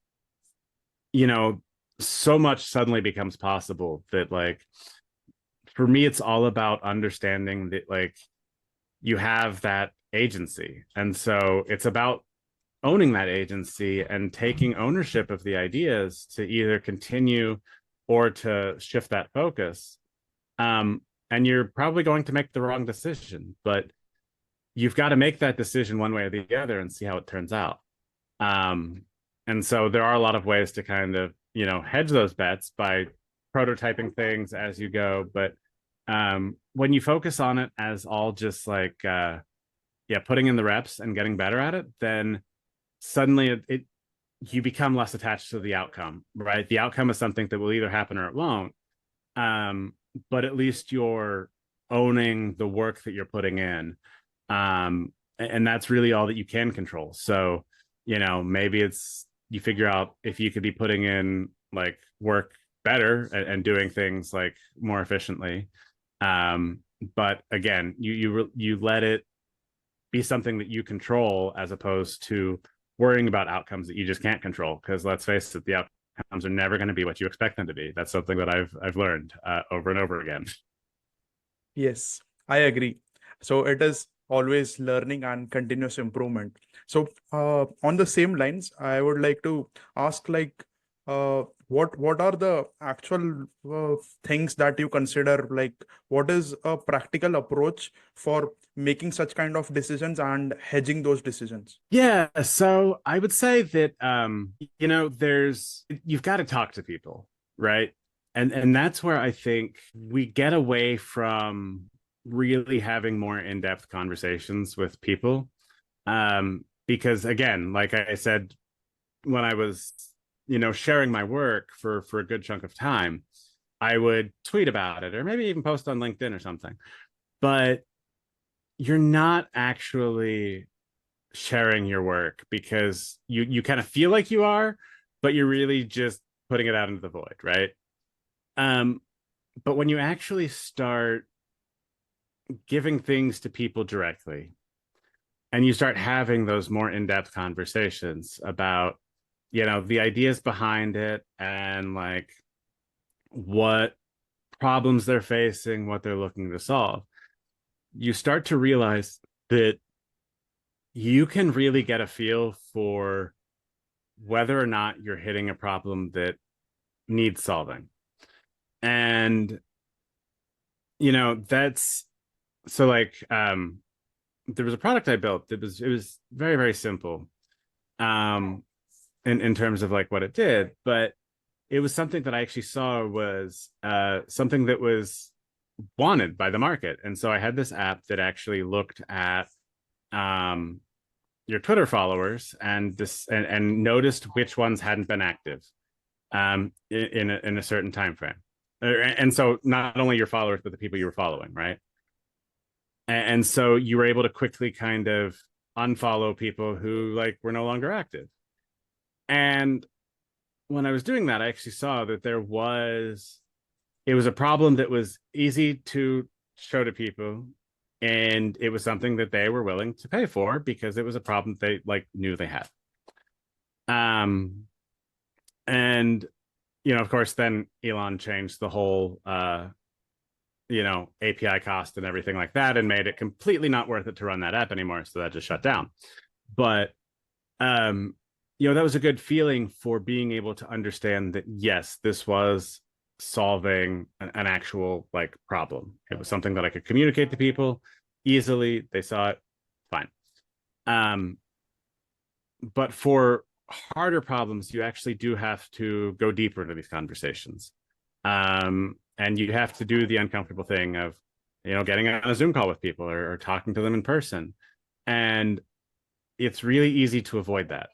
know, so much suddenly becomes possible that like for me it's all about understanding that like you have that agency. And so it's about owning that agency and taking ownership of the ideas to either continue or to shift that focus. And you're probably going to make the wrong decision, but you've got to make that decision one way or the other and see how it turns out. And so there are a lot of ways to kind of, you know, hedge those bets by prototyping things as you go. But when you focus on it as all just like, putting in the reps and getting better at it, then suddenly you become less attached to the outcome, right? The outcome is something that will either happen or it won't. But at least you're owning the work that you're putting in. And that's really all that you can control. So, you know, maybe it's you figure out if you could be putting in like work better and doing things like more efficiently. But again, you let it be something that you control as opposed to worrying about outcomes that you just can't control. Because let's face it, the outcomes are never going to be what you expect them to be. That's something that I've learned over and over again. Yes, I agree. So it is always learning and continuous improvement. So on the same lines, I would like to ask like what are the actual things that you consider, like what is a practical approach for making such kind of decisions and hedging those decisions? Yeah, so I would say that you know, you've got to talk to people, right? And that's where I think we get away from really having more in-depth conversations with people. Because again, like I said, when I was, you know, sharing my work for a good chunk of time, I would tweet about it or maybe even post on LinkedIn or something. But you're not actually sharing your work because you kind of feel like you are, but you're really just putting it out into the void, right? But when you actually start giving things to people directly and you start having those more in-depth conversations about, the ideas behind it and like what problems they're facing, what they're looking to solve. You start to realize that you can really get a feel for whether or not you're hitting a problem that needs solving. And, that's so like, there was a product I built that it was very, very simple, in terms of like what it did, but it was something that I actually saw was something that was wanted by the market. And so I had this app that actually looked at your Twitter followers and noticed which ones hadn't been active in a certain time frame. And so not only your followers, but the people you were following, right? And so you were able to quickly kind of unfollow people who like were no longer active. And when I was doing that, I actually saw that it was a problem that was easy to show to people, and it was something that they were willing to pay for because it was a problem they like knew they had. And of course, then Elon changed the whole API cost and everything like that, and made it completely not worth it to run that app anymore. So that just shut down. But that was a good feeling for being able to understand that yes, this was solving an actual like problem. It was something that I could communicate to people easily. They saw it, fine. But for harder problems, you actually do have to go deeper into these conversations. And you have to do the uncomfortable thing of, getting on a Zoom call with people or talking to them in person. And it's really easy to avoid that.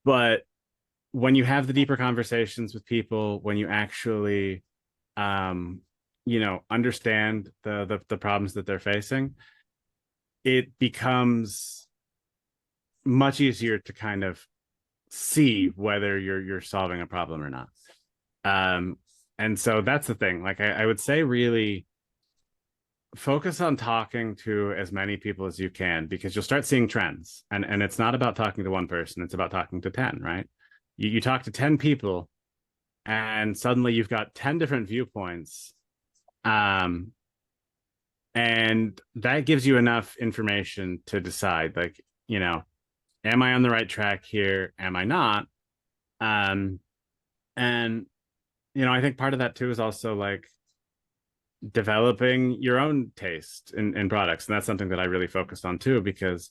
But when you have the deeper conversations with people, when you actually, understand the problems that they're facing, it becomes much easier to kind of see whether you're solving a problem or not. And so that's the thing. Like I would say, really focus on talking to as many people as you can, because you'll start seeing trends. And it's not about talking to one person, it's about talking to 10, right? You talk to 10 people and suddenly you've got 10 different viewpoints. And that gives you enough information to decide, like, am I on the right track here? Am I not? And I think part of that too is also like developing your own taste in products. And that's something that I really focused on too, because,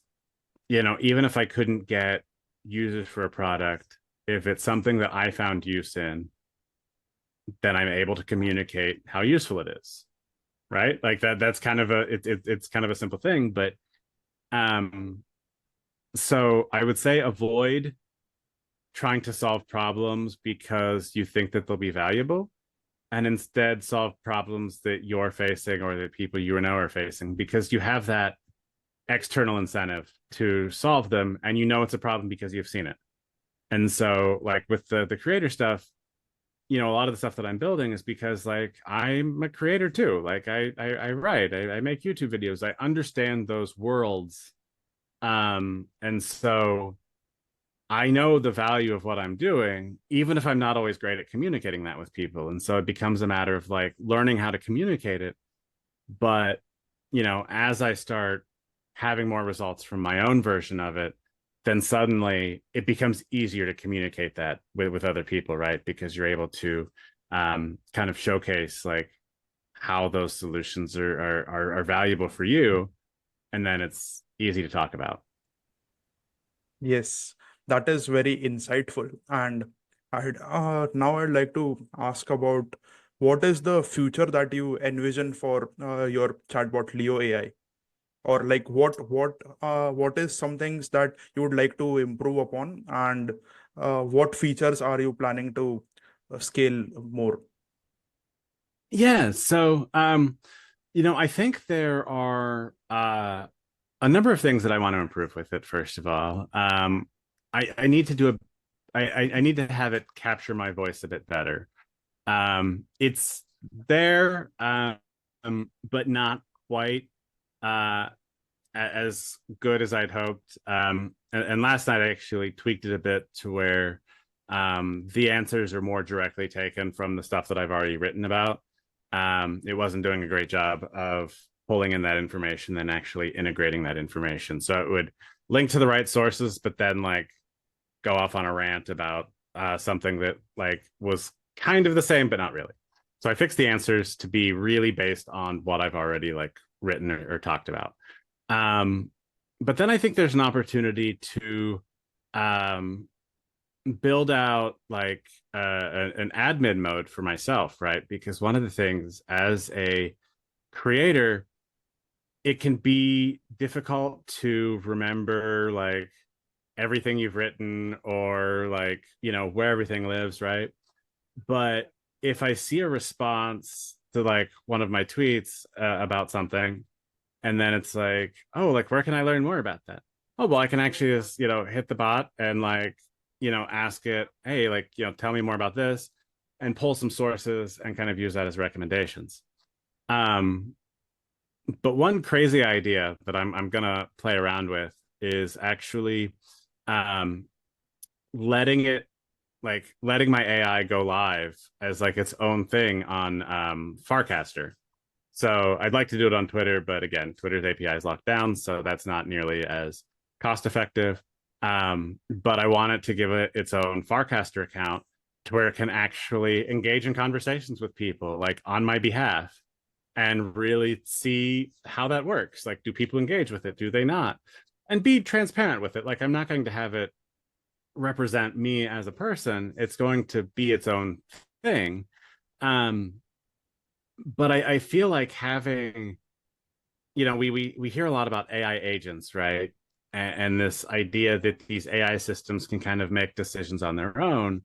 even if I couldn't get users for a product, if it's something that I found use in, then I'm able to communicate how useful it is. Right. Like that's kind of it's kind of a simple thing, but so I would say avoid trying to solve problems because you think that they'll be valuable, and instead solve problems that you're facing or that people you know are facing, because you have that external incentive to solve them, and it's a problem because you've seen it. And so like with the creator stuff, a lot of the stuff that I'm building is because like I'm a creator too. Like I write, I make YouTube videos, I understand those worlds. And so I know the value of what I'm doing, even if I'm not always great at communicating that with people. And so it becomes a matter of like learning how to communicate it. But, as I start having more results from my own version of it, then suddenly it becomes easier to communicate that with other people, right? Because you're able to kind of showcase like how those solutions are valuable for you. And then it's easy to talk about. Yes, that is very insightful. And now I'd like to ask about what is the future that you envision for your chatbot Leo AI, or like what is some things that you would like to improve upon, and what features are you planning to scale more? Yeah. So, I think there are a number of things that I want to improve with it. First of all, I need to do I need to have it capture my voice a bit better. It's there, but not quite as good as I'd hoped. And last night I actually tweaked it a bit to where the answers are more directly taken from the stuff that I've already written about. It wasn't doing a great job of pulling in that information and actually integrating that information. So it would link to the right sources, but then like go off on a rant about something that like was kind of the same, but not really. So I fixed the answers to be really based on what I've already like written or talked about. But then I think there's an opportunity to build out like an admin mode for myself, right? Because one of the things as a creator, it can be difficult to remember like everything you've written or like, you know, where everything lives, right? But if I see a response to like one of my tweets about something, and then it's like, oh, like where can I learn more about that? Oh, well, I can actually just, you know, hit the bot and like, you know, ask it, hey, like, you know, tell me more about this, and pull some sources and kind of use that as recommendations. Um, but one crazy idea that I'm gonna play around with is actually um letting my AI go live as like its own thing on Farcaster. So I'd like to do it on Twitter, but again, Twitter's API is locked down, so that's not nearly as cost effective. But I want it to give it its own Farcaster account to where it can actually engage in conversations with people like on my behalf and really see how that works. Like, do people engage with it? Do they not? And be transparent with it. Like, I'm not going to have it represent me as a person. It's going to be its own thing. But I feel like having, you know, we hear a lot about AI agents, right? And this idea that these AI systems can kind of make decisions on their own.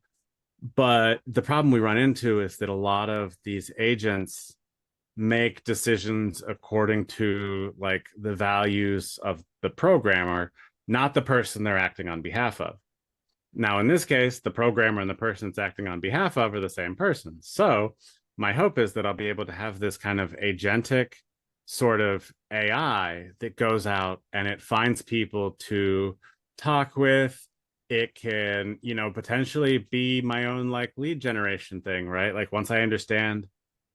But the problem we run into is that a lot of these agents make decisions according to like the values of the programmer, not the person they're acting on behalf of. Now, in this case, the programmer and the person it's acting on behalf of are the same person. So my hope is that I'll be able to have this kind of agentic sort of AI that goes out and it finds people to talk with. It can, you know, potentially be my own like lead generation thing, right? Like once I understand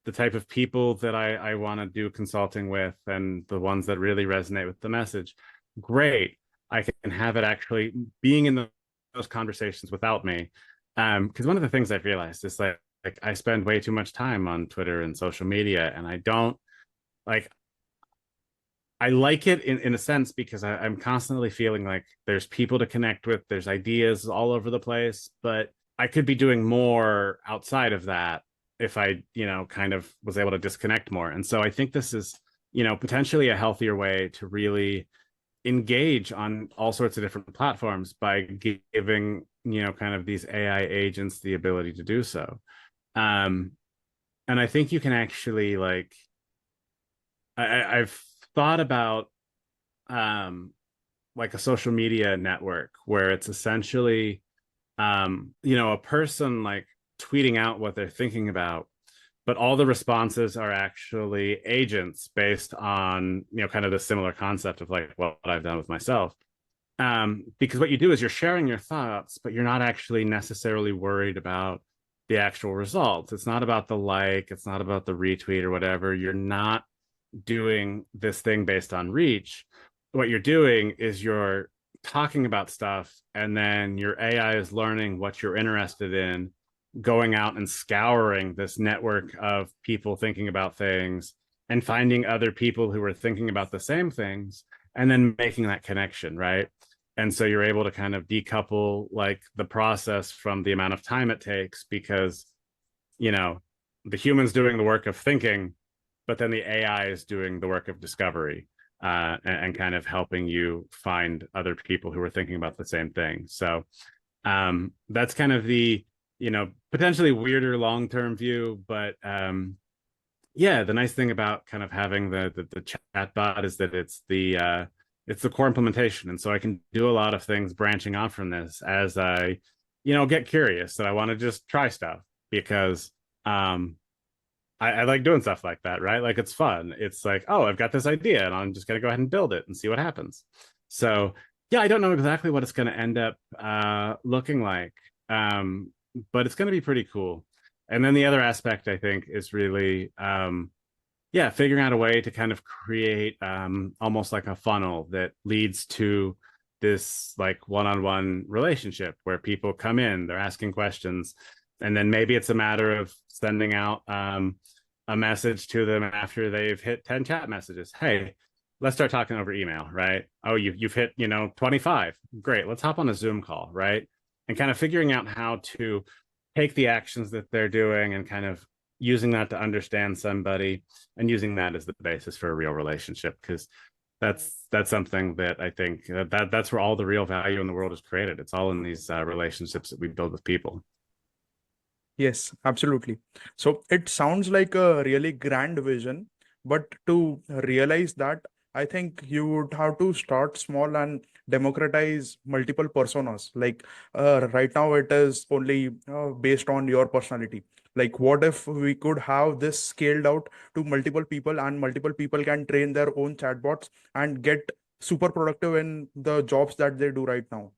the type of people that I want to do consulting with and the ones that really resonate with the message, great. I can have it actually being in those conversations without me. Because one of the things I've realized is like I spend way too much time on Twitter and social media, and I don't like I like it in a sense because I'm constantly feeling like there's people to connect with, there's ideas all over the place, but I could be doing more outside of that if I, you know, kind of was able to disconnect more. And so I think this is, you know, potentially a healthier way to really engage on all sorts of different platforms by giving, you know, kind of these AI agents the ability to do so. And I think you can actually I've thought about like a social media network where it's essentially you know, a person like tweeting out what they're thinking about, but all the responses are actually agents based on, you know, kind of the similar concept of like what I've done with myself. Because what you do is you're sharing your thoughts, but you're not actually necessarily worried about the actual results. It's not about the like, it's not about the retweet or whatever. You're not doing this thing based on reach. What you're doing is you're talking about stuff, and then your AI is learning what you're interested in, going out and scouring this network of people thinking about things and finding other people who are thinking about the same things and then making that connection, right? And so you're able to kind of decouple like the process from the amount of time it takes because, you know, the human's doing the work of thinking, but then the AI is doing the work of discovery and kind of helping you find other people who are thinking about the same thing. So that's kind of the, you know, potentially weirder long-term view, but yeah, the nice thing about kind of having the chat bot is that it's the core implementation, and so I can do a lot of things branching off from this as I, you know, get curious that I want to just try stuff because I like doing stuff like that, right? Like it's fun. It's like, oh, I've got this idea and I'm just going to go ahead and build it and see what happens. So, yeah, I don't know exactly what it's going to end up looking like, but it's going to be pretty cool. And then the other aspect, I think, is really, yeah, figuring out a way to kind of create almost like a funnel that leads to this like one-on-one relationship where people come in, they're asking questions, and then maybe it's a matter of sending out a message to them after they've hit 10 chat messages. Hey, let's start talking over email, right? Oh, you've hit 25. Great, let's hop on a Zoom call, right? And kind of figuring out how to take the actions that they're doing and kind of using that to understand somebody and using that as the basis for a real relationship, because that's something that I think that's where all the real value in the world is created. It's all in these relationships that we build with people. Yes, absolutely. So it sounds like a really grand vision, but to realize that, I think you would have to start small and democratize multiple personas. Like right now, it is only based on your personality. Like, what if we could have this scaled out to multiple people, and multiple people can train their own chatbots and get super productive in the jobs that they do right now?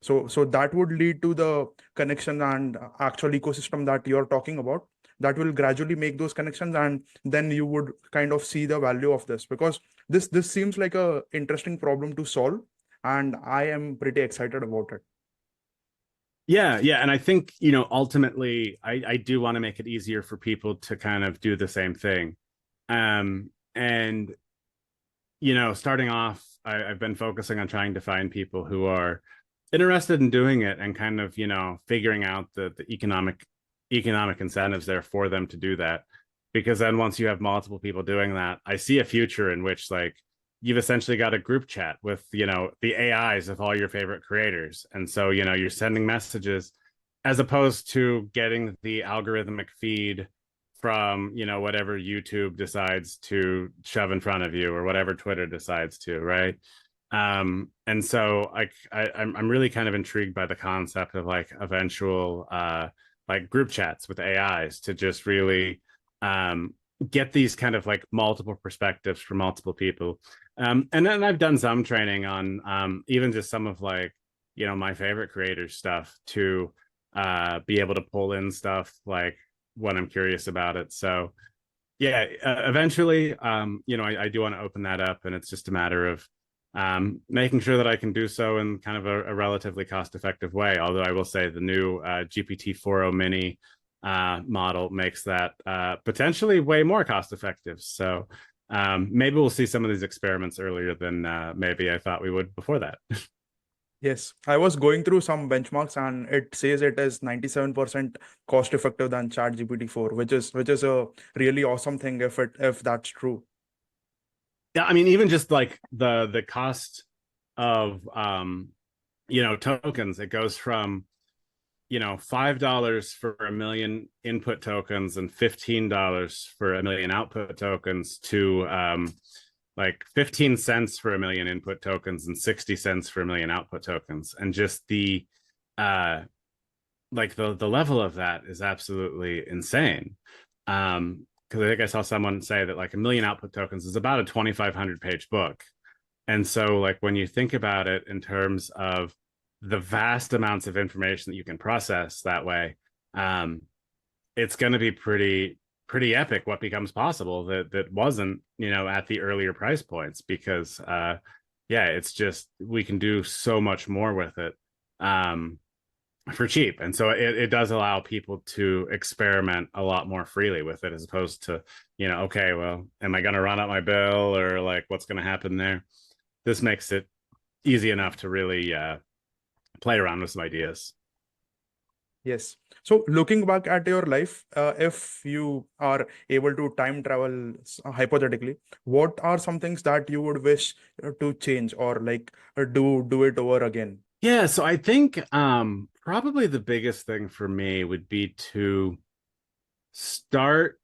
So that would lead to the connection and actual ecosystem that you're talking about. That will gradually make those connections, and then you would kind of see the value of this, because this seems like a interesting problem to solve, and I am pretty excited about it. Yeah, and I think ultimately I do want to make it easier for people to kind of do the same thing. And starting off, I've been focusing on trying to find people who are interested in doing it and kind of figuring out the economic incentives there for them to do that, because then once you have multiple people doing that, I see a future in which like you've essentially got a group chat with the AIs of all your favorite creators, and so you're sending messages as opposed to getting the algorithmic feed from whatever YouTube decides to shove in front of you or whatever Twitter decides to, right? And so I'm really kind of intrigued by the concept of like eventual like group chats with AIs to just really get these kind of like multiple perspectives from multiple people. And then I've done some training on even just some of like my favorite creators stuff to be able to pull in stuff like when I'm curious about it. So yeah, eventually I do want to open that up, and it's just a matter of making sure that I can do so in kind of a relatively cost-effective way. Although I will say the new GPT-4o mini model makes that potentially way more cost-effective. So maybe we'll see some of these experiments earlier than maybe I thought we would before that. Yes, I was going through some benchmarks, and it says it is 97% cost effective than ChatGPT 4, which is a really awesome thing if that's true. Yeah, I mean, even just like the cost of tokens, it goes from $5 for a million input tokens and $15 for a million output tokens to like 15 cents for a million input tokens and 60 cents for a million output tokens. And just the like the level of that is absolutely insane. Because I think I saw someone say that like a million output tokens is about a 2,500 page book. And so like when you think about it in terms of the vast amounts of information that you can process that way, it's going to be pretty epic what becomes possible that wasn't at the earlier price points, because yeah, it's just we can do so much more with it for cheap. And so it does allow people to experiment a lot more freely with it, as opposed to okay, well, am I going to run out my bill, or like what's going to happen there? This makes it easy enough to really play around with some ideas. Yes. So looking back at your life, if you are able to time travel hypothetically, what are some things that you would wish to change, or like do it over again? Yeah, so I think probably the biggest thing for me would be to start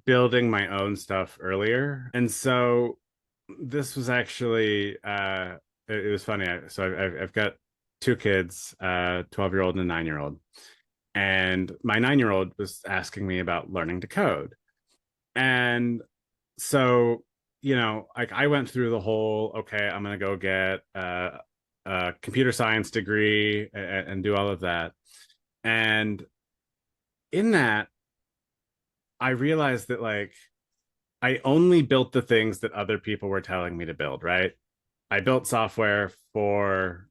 building my own stuff earlier. And so this was actually it was funny. So I've got two kids, 12-year-old and a 9-year-old. And my 9-year-old was asking me about learning to code. And so, like I went through the whole, okay, I'm going to go get a computer science degree and do all of that. And in that, I realized that like I only built the things that other people were telling me to build, right? I built software for,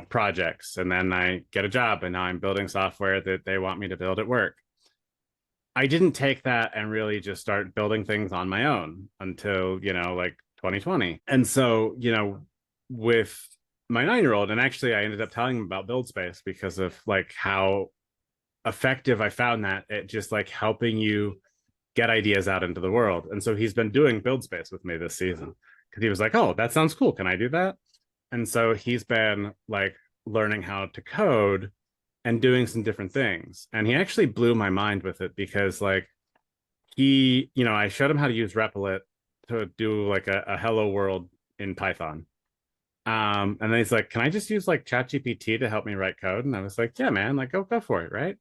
projects, and then I get a job and now I'm building software that they want me to build at work. I didn't take that and really just start building things on my own until, like 2020. And so, with my 9-year-old, and actually I ended up telling him about Build Space because of like how effective I found that at just like helping you get ideas out into the world. And so he's been doing Build Space with me this season because he was like, oh, that sounds cool. Can I do that? And so he's been like learning how to code and doing some different things. And he actually blew my mind with it because like I showed him how to use Replit to do like a hello world in Python. And then he's like, can I just use like ChatGPT to help me write code? And I was like, yeah, man, like go for it, right?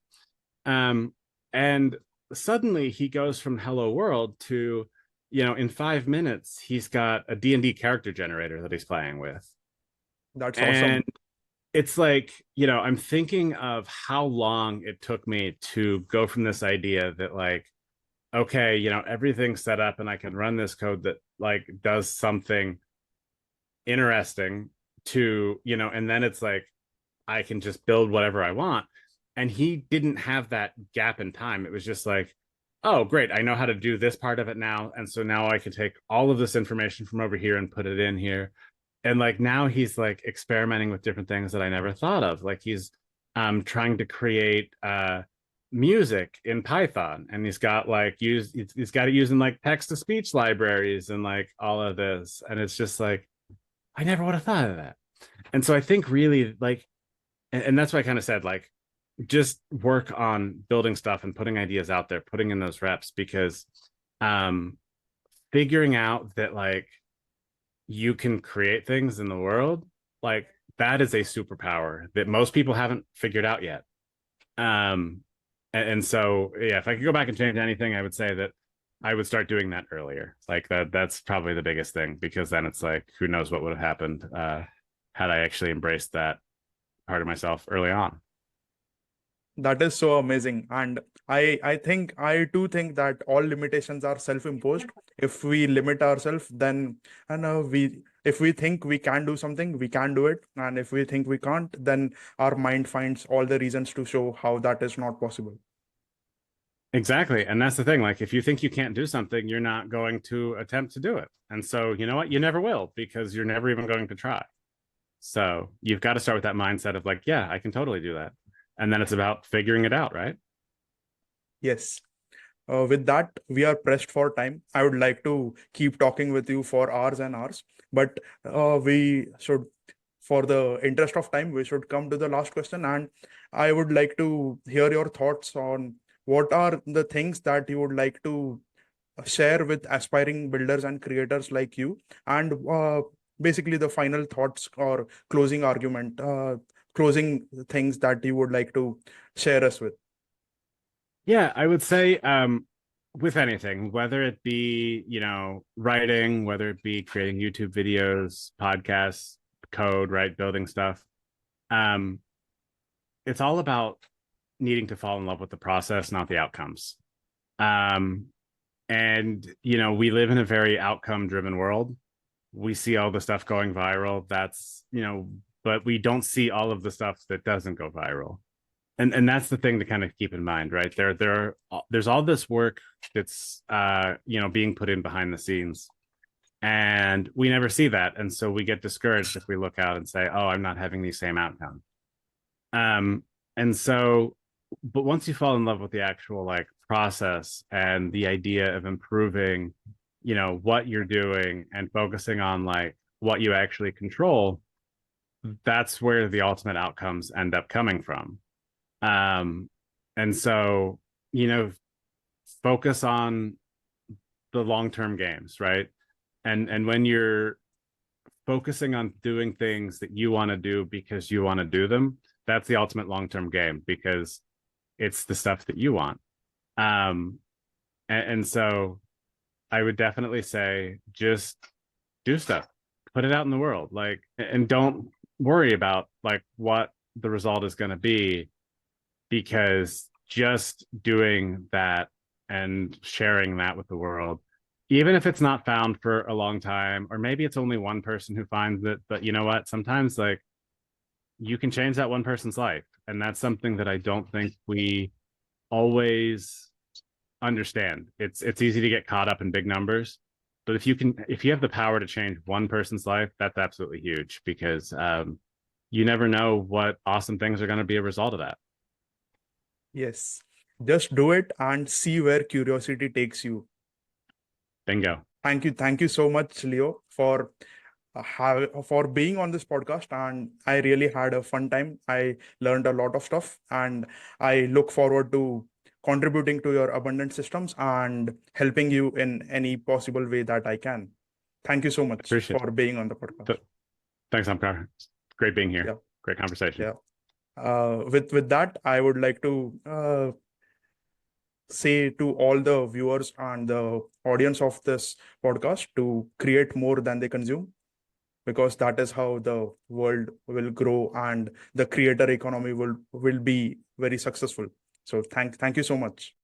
And suddenly he goes from hello world to, in 5 minutes, he's got a D&D character generator that he's playing with. That's And awesome. it's like, I'm thinking of how long it took me to go from this idea that like, okay, everything's set up and I can run this code that like does something interesting to, and then it's like I can just build whatever I want. And he didn't have that gap in time. It was just like, oh, great, I know how to do this part of it now. And so now I can take all of this information from over here and put it in here. And like now he's like experimenting with different things that I never thought of. Like he's trying to create music in Python, and he's got it using like text to speech libraries and like all of this. And it's just like, I never would have thought of that. And so I think really like, and that's why I kind of said like, just work on building stuff and putting ideas out there, putting in those reps, because figuring out that like you can create things in the world, like that is a superpower that most people haven't figured out yet. And so yeah, if I could go back and change anything, I would say that I would start doing that earlier. Like that's probably the biggest thing, because then it's like, who knows what would have happened had I actually embraced that part of myself early on. That is so amazing. And I too think that all limitations are self-imposed. If we limit ourselves, then and we if we think we can do something, we can do it. And if we think we can't, then our mind finds all the reasons to show how that is not possible. Exactly. And that's the thing. Like, if you think you can't do something, you're not going to attempt to do it. And so, you know what? You never will, because you're never even going to try. So you've got to start with that mindset of like, yeah, I can totally do that. And then it's about figuring it out, right? Yes. With that, we are pressed for time. I would like to keep talking with you for hours and hours, but we should, for the interest of time, we should come to the last question. And I would like to hear your thoughts on what are the things that you would like to share with aspiring builders and creators like you, and basically the final thoughts or closing argument, closing things that you would like to share us with. Yeah, I would say with anything, whether it be, writing, whether it be creating YouTube videos, podcasts, code, right, building stuff, um, it's all about needing to fall in love with the process, not the outcomes. Um, and, we live in a very outcome driven world. We see all the stuff going viral. That's, but we don't see all of the stuff that doesn't go viral. And that's the thing to kind of keep in mind, right? There's all this work that's being put in behind the scenes, and we never see that. And so we get discouraged if we look out and say, oh, I'm not having the same outcome. And so, but once you fall in love with the actual like process and the idea of improving, what you're doing and focusing on like what you actually control, that's where the ultimate outcomes end up coming from. And so, you know, focus on the long-term games, right? And when you're focusing on doing things that you want to do because you want to do them, that's the ultimate long-term game. Because it's the stuff that you want. And so I would definitely say just do stuff, put it out in the world, like, and don't worry about like what the result is going to be, because just doing that and sharing that with the world, even if it's not found for a long time, or maybe it's only one person who finds it, but you know what, sometimes like you can change that one person's life. And that's something that I don't think we always understand. It's easy to get caught up in big numbers, but if you have the power to change one person's life, that's absolutely huge, because you never know what awesome things are going to be a result of that. Yes. Just do it and see where curiosity takes you. Bingo. Thank you so much, Leo, for being on this podcast, and I really had a fun time. I learned a lot of stuff, and I look forward to contributing to your abundant systems and helping you in any possible way that I can. Thank you so much Appreciate for being on the podcast. Thanks, Omkar. Great being here. Yeah. Great conversation. Yeah. With that, I would like to say to all the viewers and the audience of this podcast to create more than they consume, because that is how the world will grow and the creator economy will be very successful. So thank you so much.